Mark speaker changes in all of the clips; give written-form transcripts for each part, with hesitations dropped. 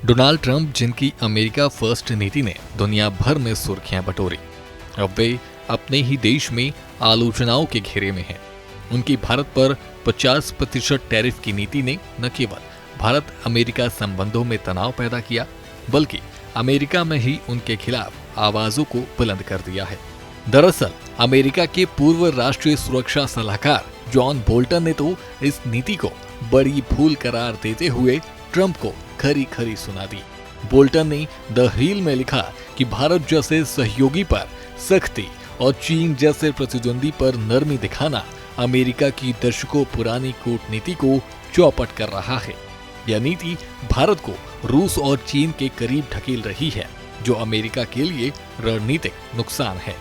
Speaker 1: Donald Trump, जिनकी America first नीति ने दुनिया भर में सुर्खियां बटोरी, अब वे अपने ही देश में आलोचनाओं के घेरे में हैं। उनकी भारत पर 50% टैरिफ की नीति ने न केवल भारत अमेरिका संबंधों में तनाव पैदा किया, बल्कि अमेरिका में ही उनके खिलाफ आवाजों को बुलंद कर दिया है। दरअसल अमेरिका के पूर्व राष्ट्रीय सुरक्षा सलाहकार जॉन बोल्टन ने तो इस नीति को बड़ी भूल करार देते हुए ट्रंप को खरी खरी सुना दी। बोल्टन ने द हिल में लिखा कि भारत जैसे सहयोगी पर सख्ती और चीन जैसे प्रतिद्वंदी पर नरमी दिखाना अमेरिका की दशकों पुरानी कूटनीति को चौपट कर रहा है। यह नीति भारत को रूस और चीन के करीब ढकेल रही है, जो अमेरिका के लिए रणनीतिक नुकसान है।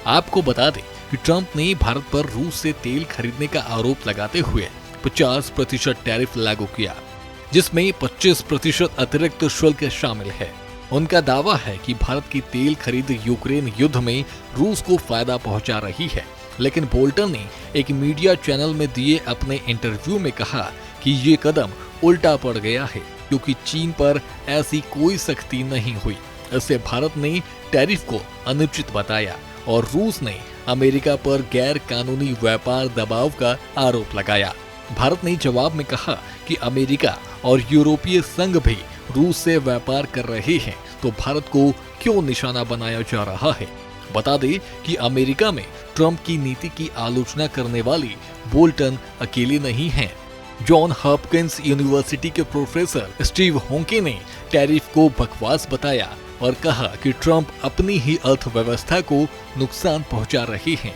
Speaker 1: आपको बता दें कि ट्रंप ने भारत पर रूस से तेल खरीदने का आरोप लगाते हुए 50% टैरिफ लागू किया, जिसमें 25% अतिरिक्त शुल्क शामिल है। उनका दावा है कि भारत की तेल खरीद यूक्रेन युद्ध में रूस को फायदा पहुंचा रही है, लेकिन बोल्टन ने एक मीडिया चैनल में दिए अपने इंटरव्यू में कहा कि ये कदम उल्टा पड़ गया है, क्योंकि चीन पर ऐसी कोई सख्ती नहीं हुई। इससे भारत ने टैरिफ को अनुचित बताया और रूस ने अमेरिका पर गैर कानूनी व्यापार दबाव का आरोप लगाया। भारत ने जवाब में कहा कि अमेरिका और यूरोपीय संघ भी रूस से व्यापार कर रहे हैं, तो भारत को क्यों निशाना बनाया जा रहा है। बता दें कि अमेरिका में ट्रंप की नीति की आलोचना करने वाली बोल्टन अकेले नहीं हैं। जॉन हॉपकिंस यूनिवर्सिटी के प्रोफेसर स्टीव होंके ने टैरिफ को बकवास बताया और कहा कि ट्रंप अपनी ही अर्थव्यवस्था को नुकसान पहुंचा रहे हैं।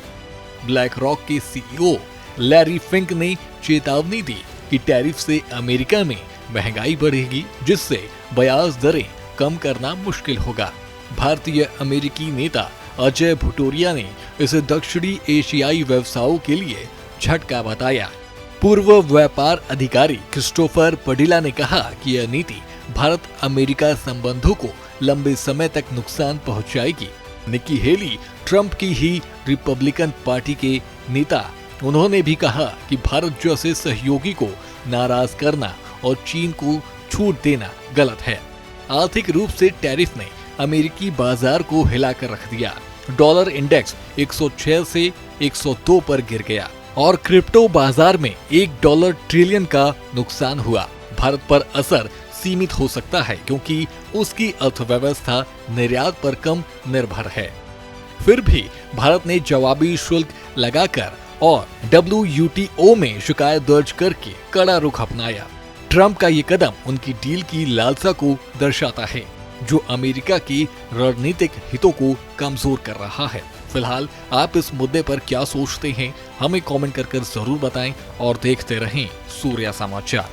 Speaker 1: ब्लैक रॉक के सीईओ लैरी फिंक ने चेतावनी दी कि टैरिफ से अमेरिका में महंगाई बढ़ेगी, जिससे ब्याज दरें कम करना मुश्किल होगा। भारतीय अमेरिकी नेता अजय भुटोरिया ने इसे दक्षिणी एशियाई व्यवसायों के लिए झटका बताया। पूर्व व्यापार अधिकारी क्रिस्टोफर पडिला ने कहा कि यह नीति भारत अमेरिका संबंधों को लंबे समय तक नुकसान पहुंचाएगी। निकी हेली, ट्रंप की ही रिपब्लिकन पार्टी के नेता, उन्होंने भी कहा कि भारत जैसे सहयोगी को नाराज करना और चीन को छूट देना गलत है। आर्थिक रूप से टैरिफ ने अमेरिकी बाजार को हिलाकर रख दिया। डॉलर इंडेक्स 106 से 102 पर गिर गया और क्रिप्टो बाजार में $1 ट्रिलियन का नुकसान हुआ। भारत पर असर सीमित हो सकता है, क्योंकि उसकी अर्थव्यवस्था निर्यात पर कम निर्भर है। फिर भी भारत ने जवाबी शुल्क लगाकर और WTO में शिकायत दर्ज करके कड़ा रुख अपनाया। ट्रंप का ये कदम उनकी डील की लालसा को दर्शाता है, जो अमेरिका की रणनीतिक हितों को कमजोर कर रहा है। फिलहाल आप इस मुद्दे पर क्या सोचते हैं, हमें कमेंट कर जरूर बताएं और देखते रहें सूर्या समाचार।